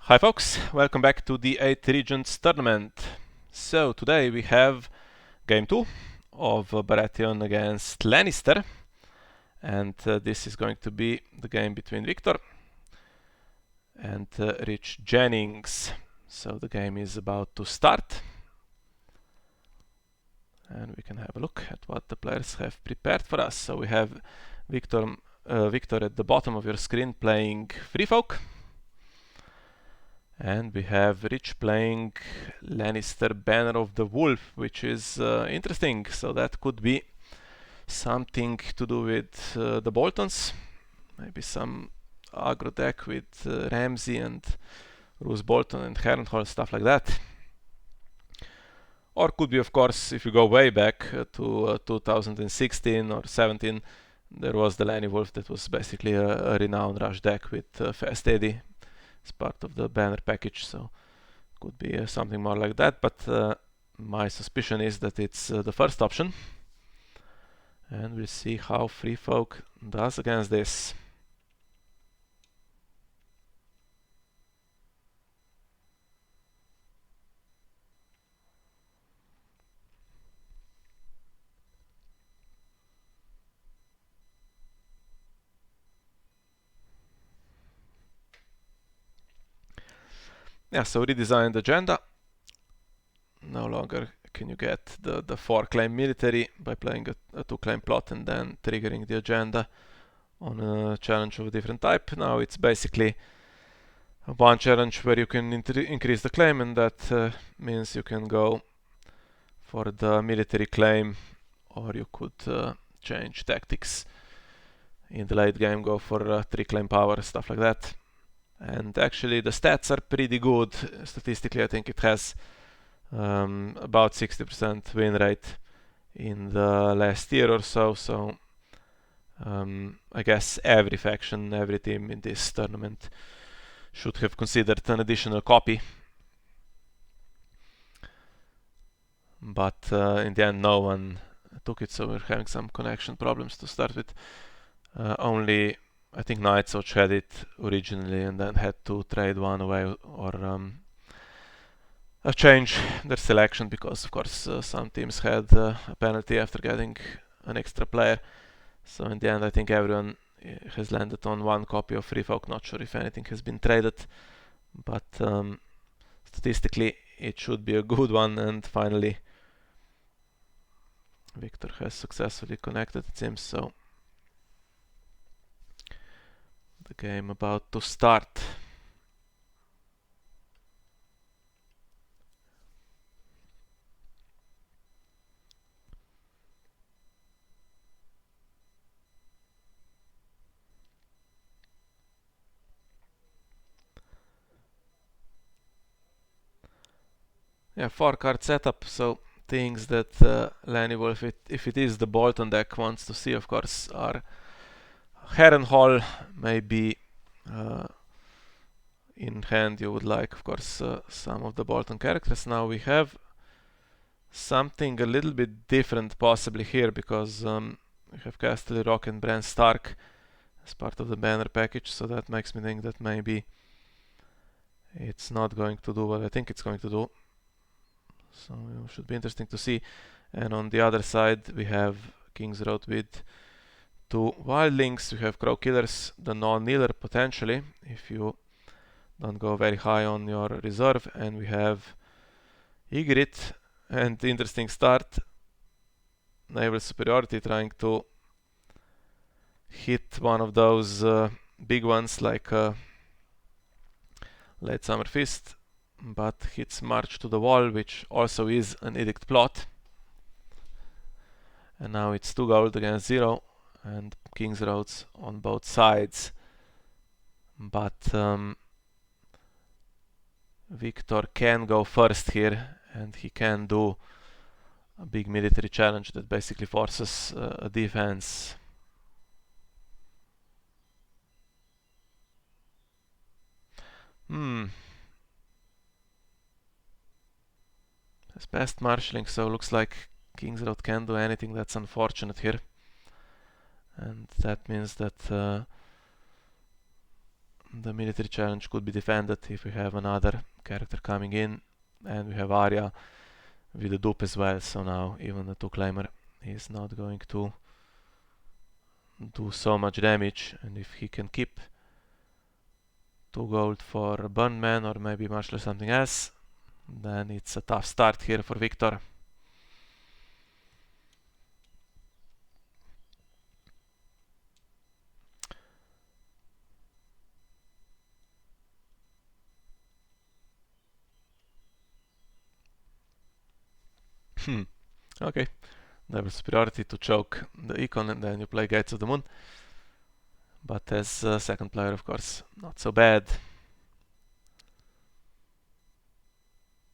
Hi folks, welcome back to the 8 Regents tournament. So today we have game 2 of Baratheon against Lannister, and this is going to be the game between Victor and Rich Jennings. So the game is about to start, and we can have a look at what the players have prepared for us. So we have Victor at the bottom of your screen playing Free Folk. And we have Rich playing Lannister Banner of the Wolf, which is interesting. So that could be something to do with the Boltons. Maybe some aggro deck with Ramsay and Roose Bolton and Harrenhal, stuff like that. Or could be, of course, if you go way back to 2016 or 17, there was the Lanny Wolf that was basically a renowned rush deck with Fast Eddie. It's part of the banner package, so could be something more like that, but my suspicion is that it's the first option, and we'll see how Free Folk does against this. Yeah, so redesigned agenda. No longer can you get the 4-claim military by playing a 2-claim plot and then triggering the agenda on a challenge of a different type. Now it's basically one challenge where you can increase the claim, and that means you can go for the military claim, or you could change tactics in the late game, go for 3-claim power, stuff like that. And actually the stats are pretty good. Statistically, I think it has about 60% win rate in the last year or so. So I guess every faction, every team in this tournament should have considered an additional copy. But in the end, no one took it, so we're having some connection problems to start with. Only I think Night's Watch had it originally and then had to trade one away or change their selection because, of course, some teams had a penalty after getting an extra player. So in the end, I think everyone has landed on one copy of Free Folk. Not sure if anything has been traded, but statistically it should be a good one. And finally, Victor has successfully connected, it seems. So the game about to start. Yeah, 4-card setup, so things that Lanny Wolf, if it is the Bolton deck, wants to see, of course, are Harrenhal, maybe in hand you would like, of course, some of the Bolton characters. Now we have something a little bit different possibly here, because we have Casterly Rock and Bran Stark as part of the banner package, so that makes me think that maybe it's not going to do what I think it's going to do. So it should be interesting to see. And on the other side we have King's Road with 2 wildlings. We have Crow Killers, the non-kneeler potentially if you don't go very high on your reserve, and we have Ygritte, and interesting start, Naval Superiority, trying to hit one of those big ones like Late Summer Fist, but hits March to the Wall, which also is an Edict plot. And now it's 2 gold against 0 and King's Roads on both sides. But Victor can go first here, and he can do a big military challenge that basically forces a defense. Has passed marshalling, so looks like King's Road can't do anything. That's unfortunate here. And that means that the military challenge could be defended if we have another character coming in, and we have Arya with the dupe as well, so now even the 2-claimer is not going to do so much damage, and if he can keep 2 gold for a Burn Man or maybe marshal or something else, then it's a tough start here for Victor. Okay, level superiority to choke the econ, and then you play Gates of the Moon. But as a second player, of course, not so bad.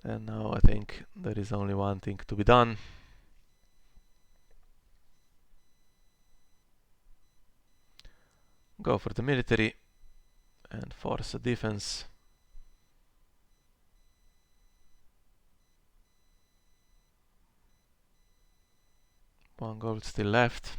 And now I think there is only one thing to be done. Go for the military and force a defense. One gold still left.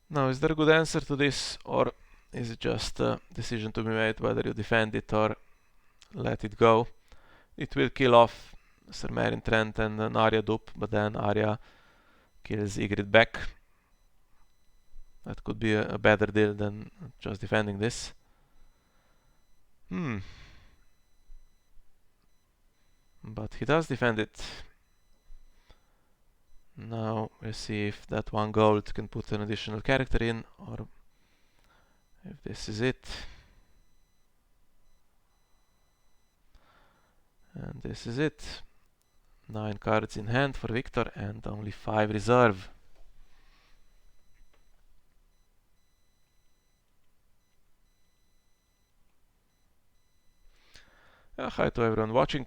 Now, is there a good answer to this, or is it just a decision to be made whether you defend it or let it go? It will kill off Sir Meryn Trent and an Arya dupe, but then Arya kills Ygritte back. That could be a better deal than just defending this. But he does defend it. Now we'll see if that 1 gold can put an additional character in, or if this is it. And this is it. 9 cards in hand for Victor and only 5 reserve. Hi to everyone watching.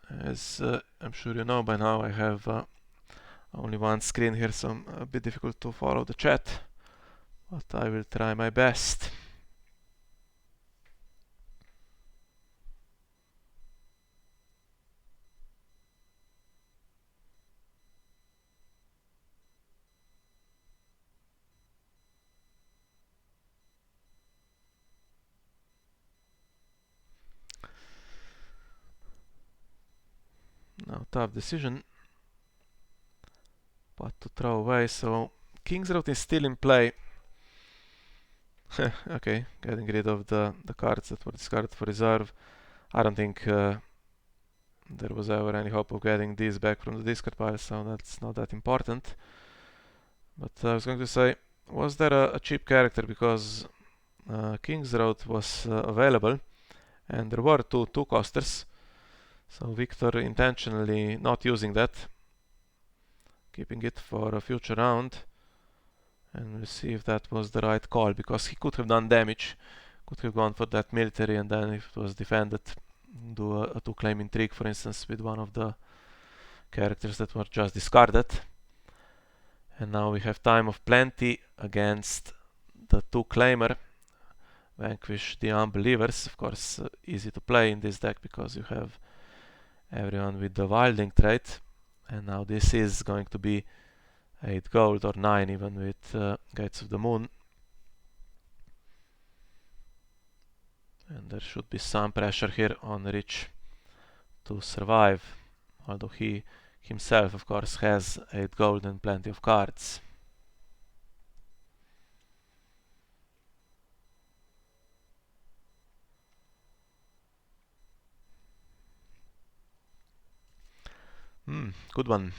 As I'm sure you know by now, I have only one screen here, so a bit difficult to follow the chat, but I will try my best. Now, tough decision, but to throw away. So King's Road is still in play. Okay, getting rid of the cards that were discarded for reserve. I don't think there was ever any hope of getting these back from the discard pile, so that's not that important. But I was going to say, was there a cheap character, because King's Road was available and there were two costers, so Victor intentionally not using that, keeping it for a future round, and we'll see if that was the right call, because he could have done damage, could have gone for that military, and then if it was defended, do a 2-claim intrigue, for instance, with one of the characters that were just discarded. And now we have time of plenty against the 2-claimer. Vanquish the Unbelievers. Of course, easy to play in this deck because you have everyone with the Wilding trait. And now this is going to be 8 gold, or 9 even, with Gates of the Moon. And there should be some pressure here on Rich to survive, although he himself, of course, has 8 gold and plenty of cards. Good one.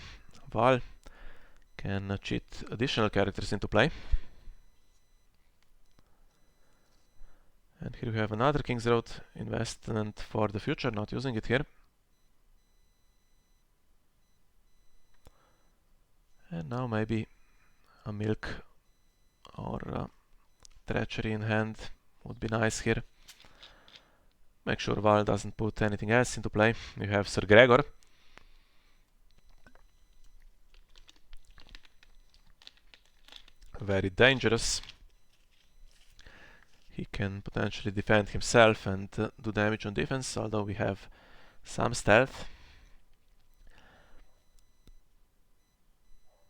Val can cheat additional characters into play. And here we have another King's Road investment for the future, not using it here. And now maybe a milk or a treachery in hand would be nice here. Make sure Val doesn't put anything else into play. You have Sir Gregor. Very dangerous. he can potentially defend himself and do damage on defense, although we have some stealth.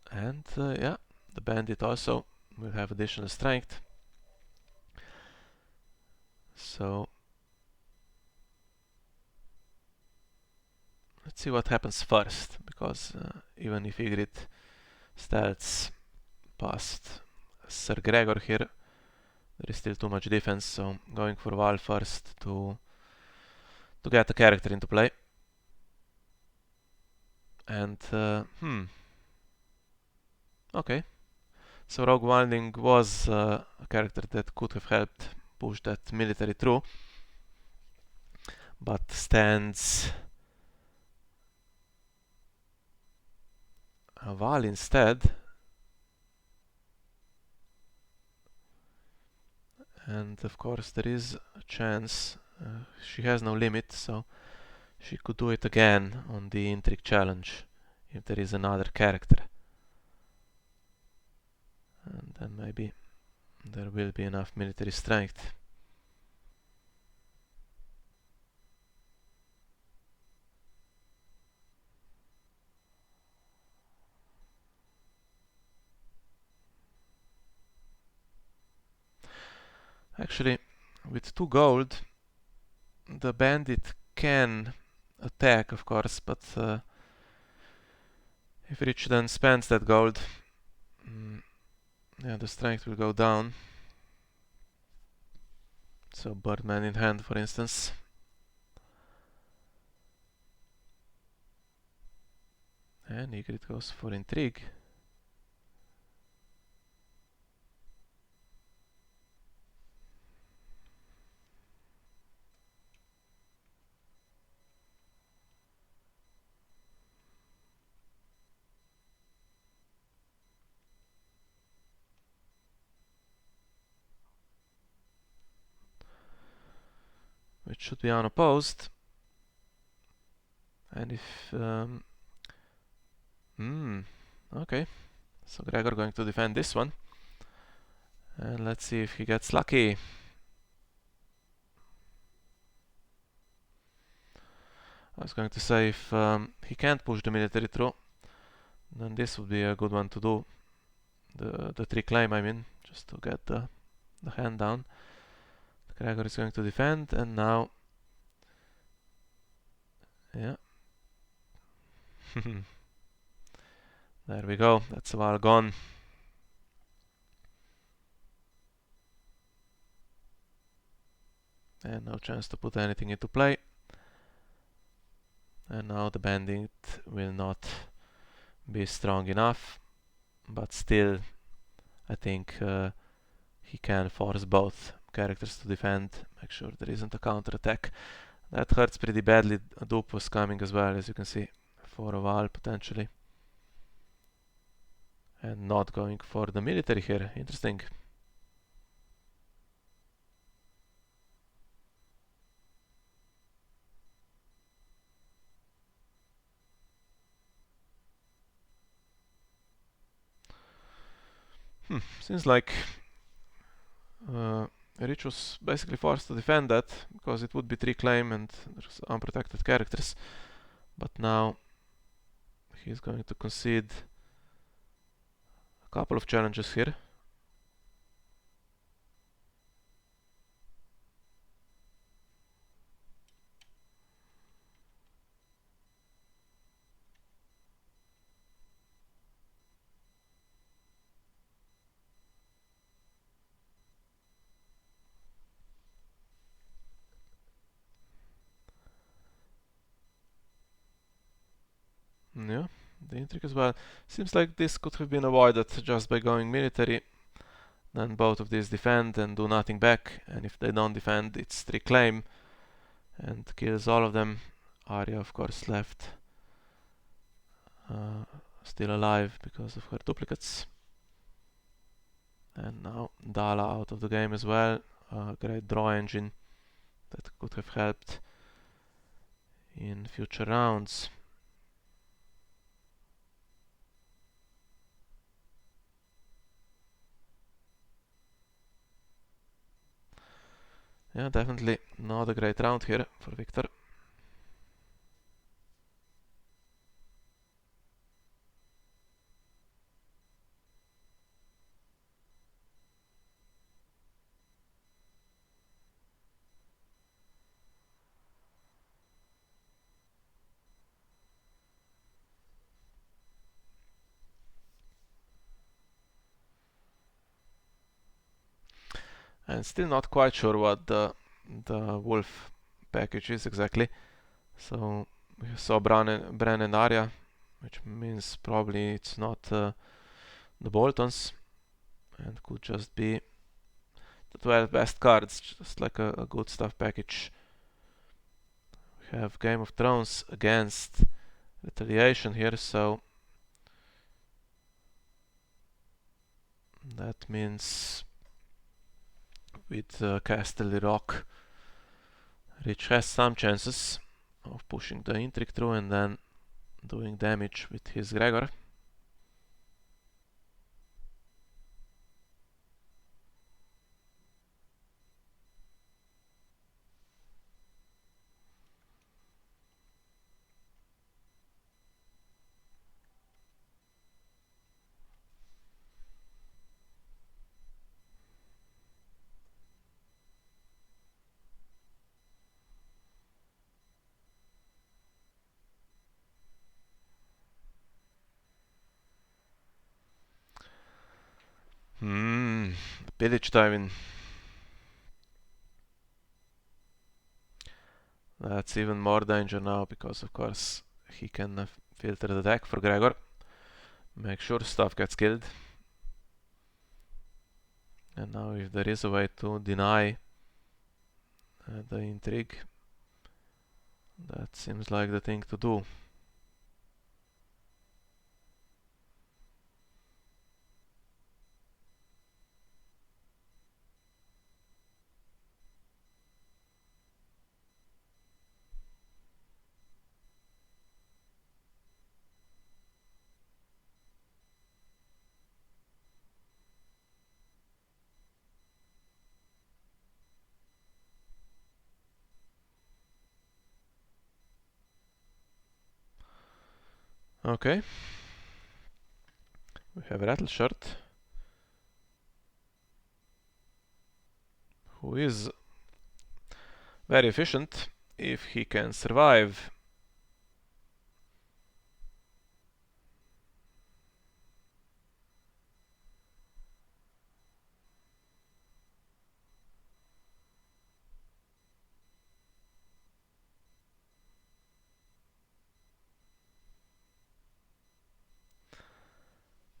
And yeah, the bandit also will have additional strength. So let's see what happens first, because even if Ygritte stealths past Sir Gregor here, there is still too much defense, so going for Val first to get the character into play. And okay, so Rogue Wilding was a character that could have helped push that military through, but stands Val instead. And of course there is a chance, she has no limit, so she could do it again on the intrigue challenge if there is another character. And then maybe there will be enough military strength. Actually, with 2 gold, the bandit can attack, of course, but if Rich then spends that gold, yeah, the strength will go down. So Birdman in hand, for instance. And Ygritte goes for intrigue. Which should be unopposed. And if... okay. So Gregor going to defend this one. And let's see if he gets lucky. I was going to say, if he can't push the military through, then this would be a good one to do. The 3 claim, I mean, just to get the hand down. Gregor is going to defend, and now... yeah. There we go, that's a while gone. And no chance to put anything into play. And now the bandit will not be strong enough, but still I think he can force both characters to defend, make sure there isn't a counter-attack. That hurts pretty badly. A dupe was coming as well, as you can see, for a while potentially. And not going for the military here, interesting. Seems like Rich was basically forced to defend that, because it would be 3 claim and there's unprotected characters. But now he's going to concede a couple of challenges here. Yeah, the intrigue as well. Seems like this could have been avoided just by going military. Then both of these defend and do nothing back, and if they don't defend, it's 3 claim and kills all of them. Arya, of course, left still alive because of her duplicates. And now Dala out of the game as well. Great draw engine that could have helped in future rounds. Yeah, definitely not a great round here for Victor. And still not quite sure what the wolf package is exactly. So we saw Bran and Arya, which means probably it's not the Boltons, and could just be the 12 best cards, just like a good stuff package. We have Game of Thrones against Retaliation here, so that means with Casterly Rock, Rich has some chances of pushing the intrigue through and then doing damage with his Gregor. Pillage Tywin. That's even more danger now because of course he can filter the deck for Gregor. Make sure stuff gets killed. And now if there is a way to deny the intrigue, that seems like the thing to do. Okay. We have Rattleshort, who is very efficient if he can survive.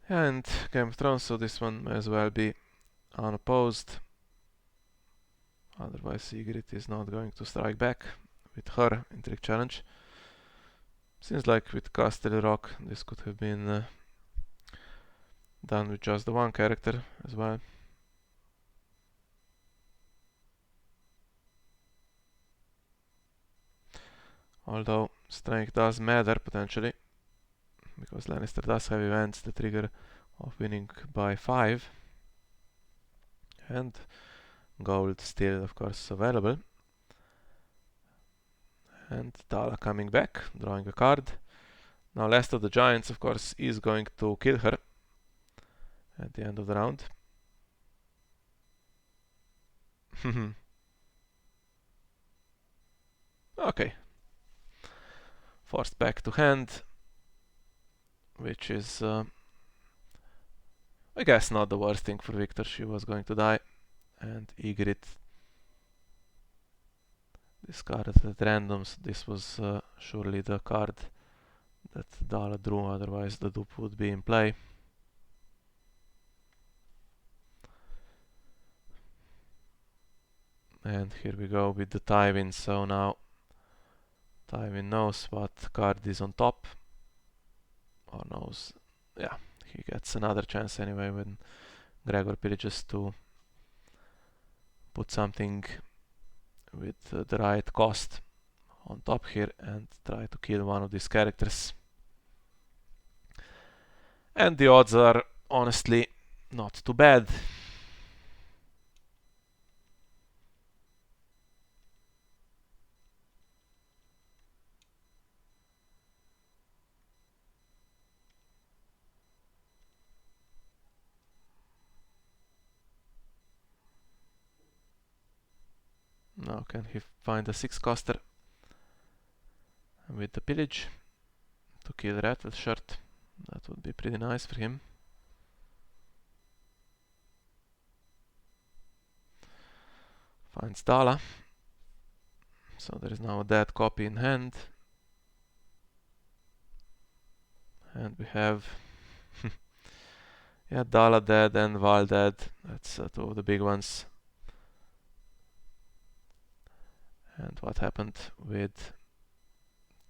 And Game of Thrones, so this one may as well be unopposed. Otherwise Sigrid is not going to strike back with her intrigue challenge. Seems like with Casterly Rock this could have been done with just the one character as well. Although strength does matter potentially, because Lannister does have events the trigger of winning by 5. And gold still of course available. And Tala coming back, drawing a card. Now Last of the Giants of course is going to kill her at the end of the round. Okay. Forced back to hand, which is I guess not the worst thing for Victor. She was going to die, and Ygritte discarded at random. So this was surely the card that Dala drew, otherwise the dupe would be in play. And here we go with the Tywin, so now Tywin knows what card is on top. Or knows, yeah, he gets another chance anyway when Gregor pillages to put something with the right cost on top here and try to kill one of these characters. And the odds are honestly not too bad. Now can he find a 6-coster with the pillage to kill Rattleshirt? That would be pretty nice for him. Finds Dala. So there is now a dead copy in hand. And we have yeah, Dala dead and Val dead. That's two of the big ones. And what happened with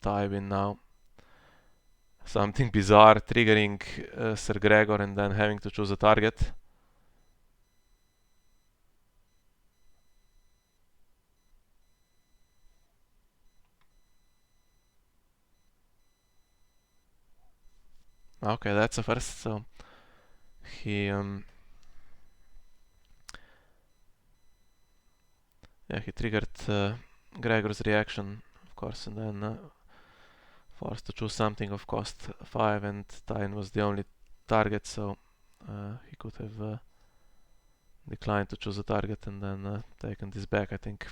Tywin now? Something bizarre, triggering Sir Gregor and then having to choose a target. Okay, that's a first. So he yeah, he triggered Gregor's reaction, of course, and then forced to choose something of cost 5, and Tywin was the only target, so he could have declined to choose a target and then taken this back, I think.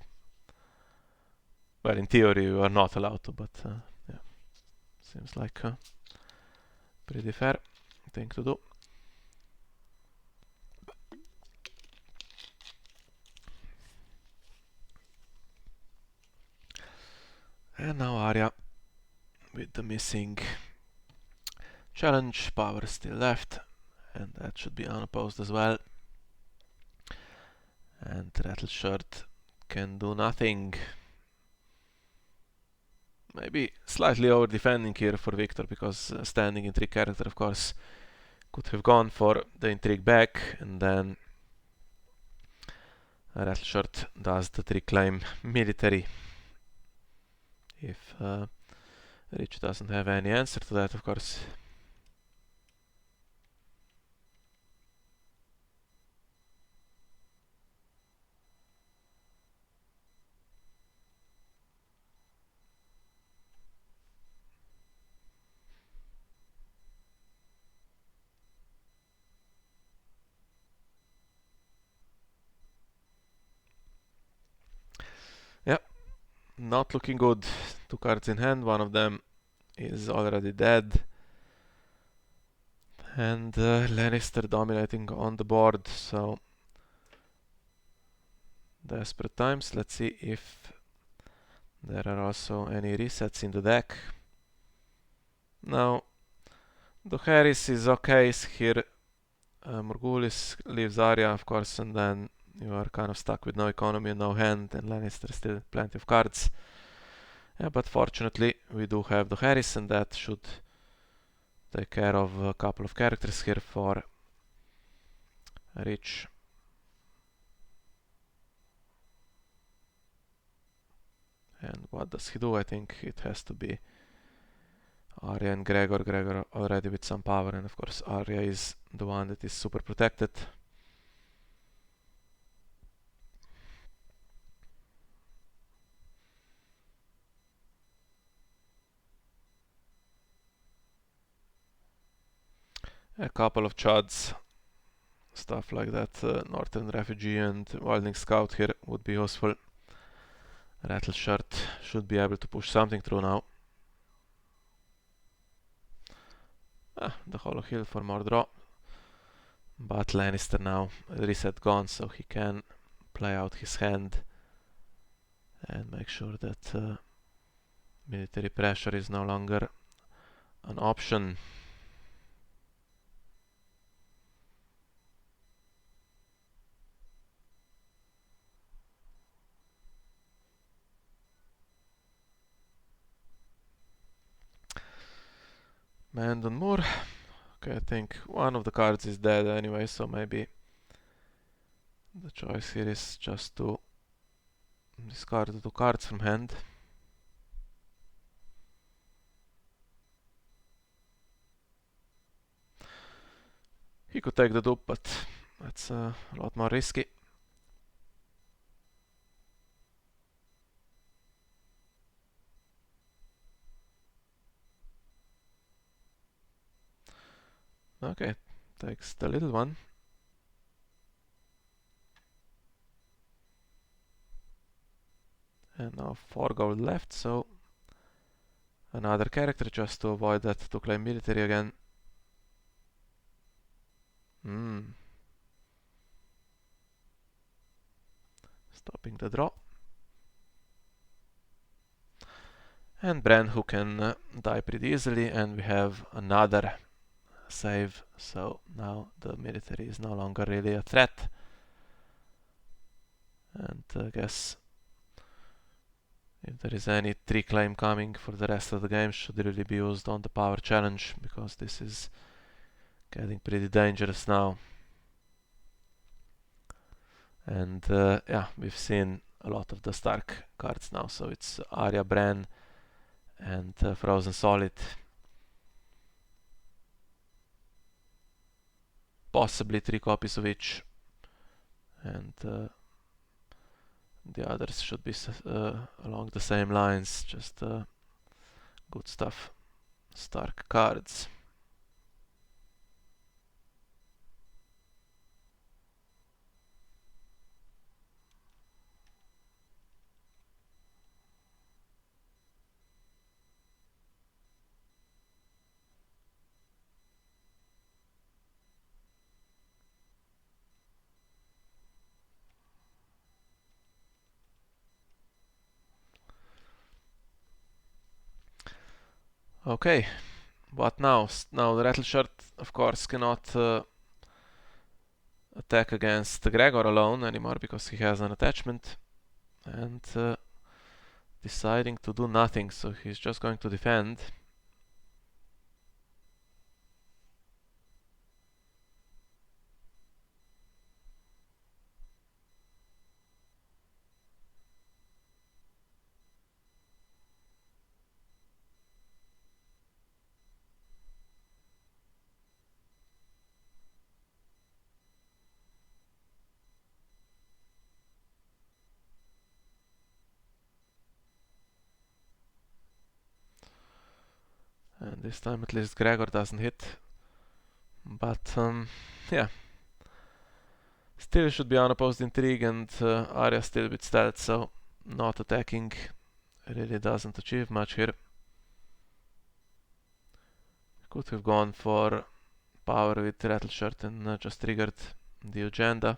Well, in theory you are not allowed to, but yeah, seems like a pretty fair thing to do. And now Arya with the missing challenge, power still left, and that should be unopposed as well. And Rattleshirt can do nothing. Maybe slightly over defending here for Victor, because standing in 3 character, of course, could have gone for the intrigue back, and then Rattleshirt does the reclaim military. If Rich doesn't have any answer to that, of course. Yep, not looking good. 2 cards in hand, one of them is already dead. And Lannister dominating on the board, so desperate times. Let's see if there are also any resets in the deck. Now, Dohaeris is okay here. Morghulis leaves Arya, of course, and then you are kind of stuck with no economy and no hand, and Lannister still plenty of cards. Yeah, but fortunately we do have Dohaeris, and that should take care of a couple of characters here for Rich. And what does he do? I think it has to be Arya and Gregor. Gregor already with some power, and of course Arya is the one that is super protected. A couple of chuds, stuff like that, Northern Refugee and Wildling Scout here would be useful. Rattleshirt should be able to push something through now. The Hollow Hill for more draw. But Lannister now reset gone, so he can play out his hand and make sure that military pressure is no longer an option. Mandon Moore. Okay, I think one of the cards is dead anyway, so maybe the choice here is just to discard the 2 cards from hand. He could take the dupe, but that's a lot more risky. Okay, takes the little one. And now 4 gold left, so another character just to avoid that to claim military again. Stopping the draw. And Bran, who can die pretty easily, and we have another save, so now the military is no longer really a threat. And I guess if there is any 3 claim coming for the rest of the game, should really be used on the power challenge, because this is getting pretty dangerous now. And yeah, we've seen a lot of the Stark cards now, so it's Arya, Bran, and Frozen Solid. Possibly 3 copies of each, and the others should be along the same lines, just good stuff. Stark cards. Okay, what now? Now the Rattleshirt, of course, cannot attack against Gregor alone anymore because he has an attachment, and deciding to do nothing, so he's just going to defend. And this time at least Gregor doesn't hit. But yeah. Still should be unopposed intrigue, and Arya still with stealth, so not attacking really doesn't achieve much here. Could have gone for power with Rattleshirt and just triggered the agenda.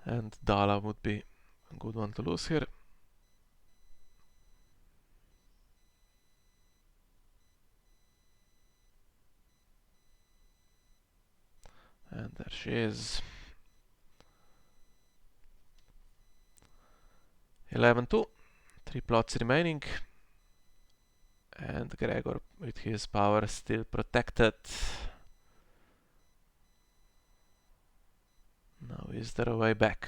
And Dala would be a good one to lose here. And there she is. 11-2. 3 plots remaining. And Gregor with his power still protected. Now is there a way back?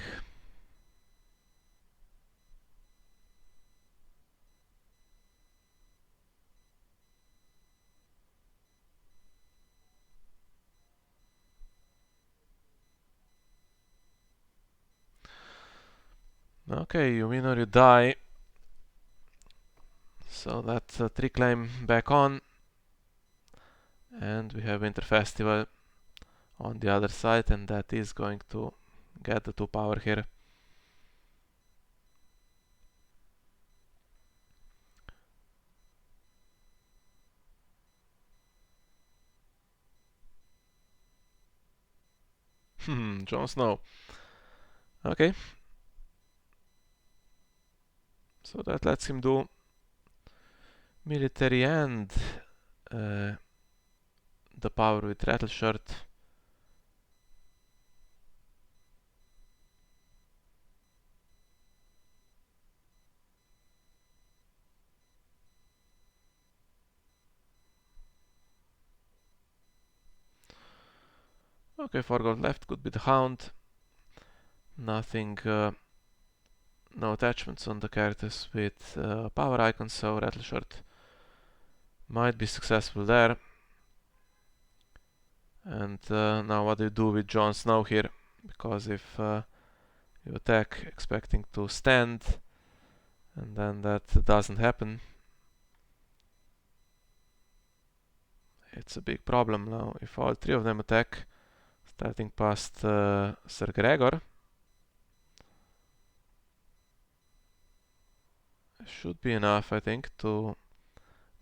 Okay, you win or you die. So that's a 3 claim back on. And we have Winter Festival on the other side, and that is going to get the 2 power here. Jon Snow. Okay. So that lets him do military and the power with Rattleshirt. Okay, 4 gold left, could be the Hound. Nothing, no attachments on the characters with power icons, so Rattleshirt might be successful there. And now what do you do with Jon Snow here? Because if you attack expecting to stand, and then that doesn't happen, it's a big problem now. If all three of them attack, starting past Sir Gregor, should be enough, I think, to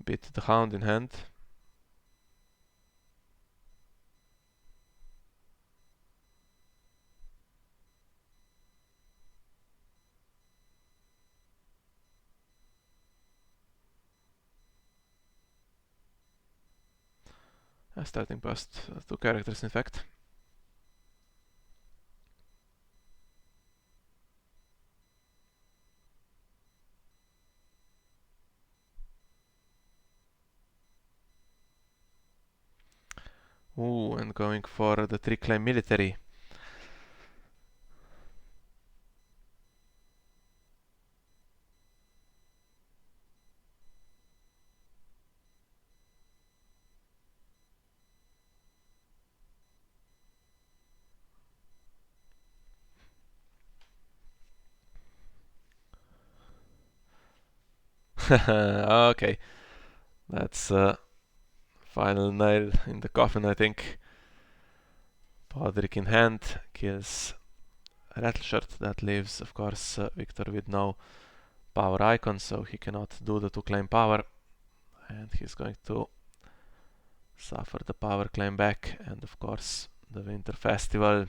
beat the Hound in hand. Starting past two characters, in fact. Ooh, and going for the 3-claim military. Okay, that's final nail in the coffin, I think. Podrick in hand kills Rattleshirt. That leaves, of course, Victor with no power icon, so he cannot do the 2-claim power. And he's going to suffer the power claim back, and of course the Winter Festival.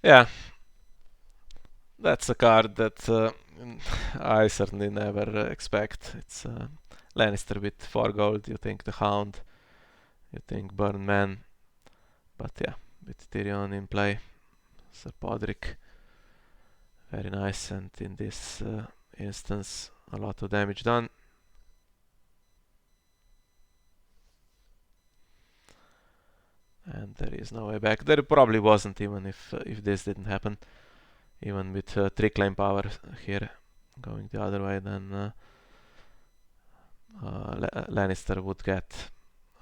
Yeah, that's a card that I certainly never expect. It's Lannister with 4 gold. You think the Hound, you think Burn Man, but yeah, with Tyrion in play, Sir Podrick, very nice, and in this instance a lot of damage done. And there is no way back. There probably wasn't, even if this didn't happen. Even with 3-claim power here going the other way, then Lannister would get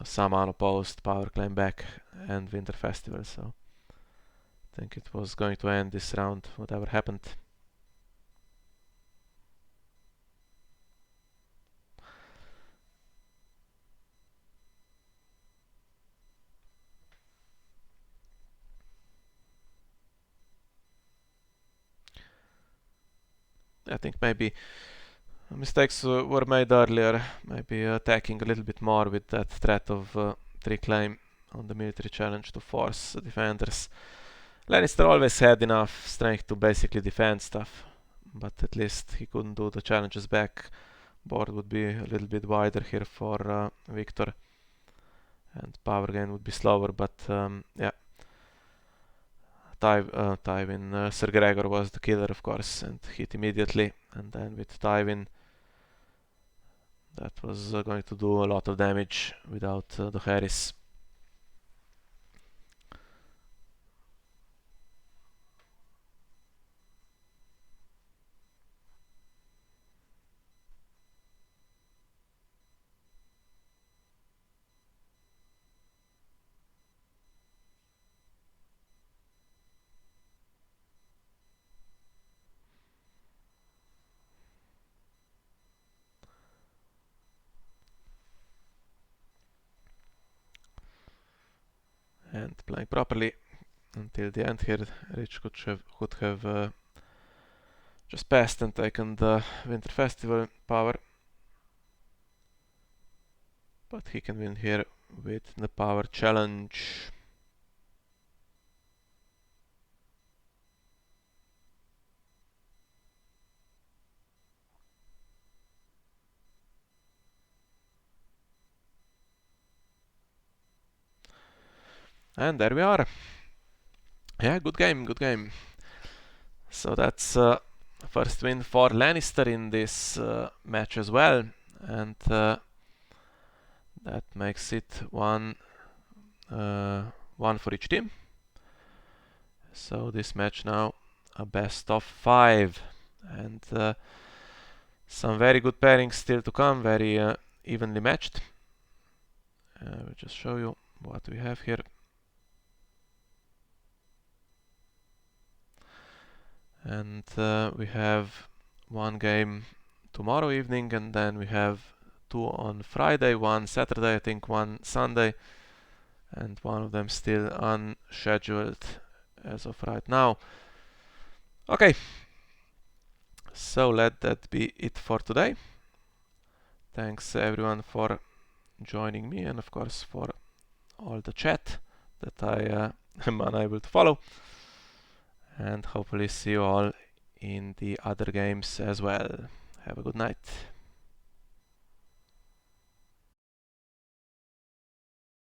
some unopposed power claim back and Winter Festival, so I think it was going to end this round, whatever happened. I think maybe mistakes were made earlier, maybe attacking a little bit more with that threat of 3-claim on the military challenge to force defenders. Lannister always had enough strength to basically defend stuff, but at least he couldn't do the challenges back. Board would be a little bit wider here for Victor, and power gain would be slower, but yeah. Tywin, Sir Gregor was the killer, of course, and hit immediately, and then with Tywin that was going to do a lot of damage without the Harris. And playing properly until the end here, Rich could have just passed and taken the Winter Festival power, but he can win here with the power challenge. And there we are. Yeah, good game, good game. So that's first win for Lannister in this match as well. And That makes it one for each team. So this match now a best of 5, and some very good pairings still to come, very evenly matched. We'll just show you what we have here. And we have one game tomorrow evening, and then we have 2 on Friday, 1 Saturday, I think 1 Sunday, and one of them still unscheduled as of right now. Okay, so let that be it for today. Thanks everyone for joining me, and of course for all the chat that I am unable to follow, and hopefully see you all in the other games as well. Have a good night.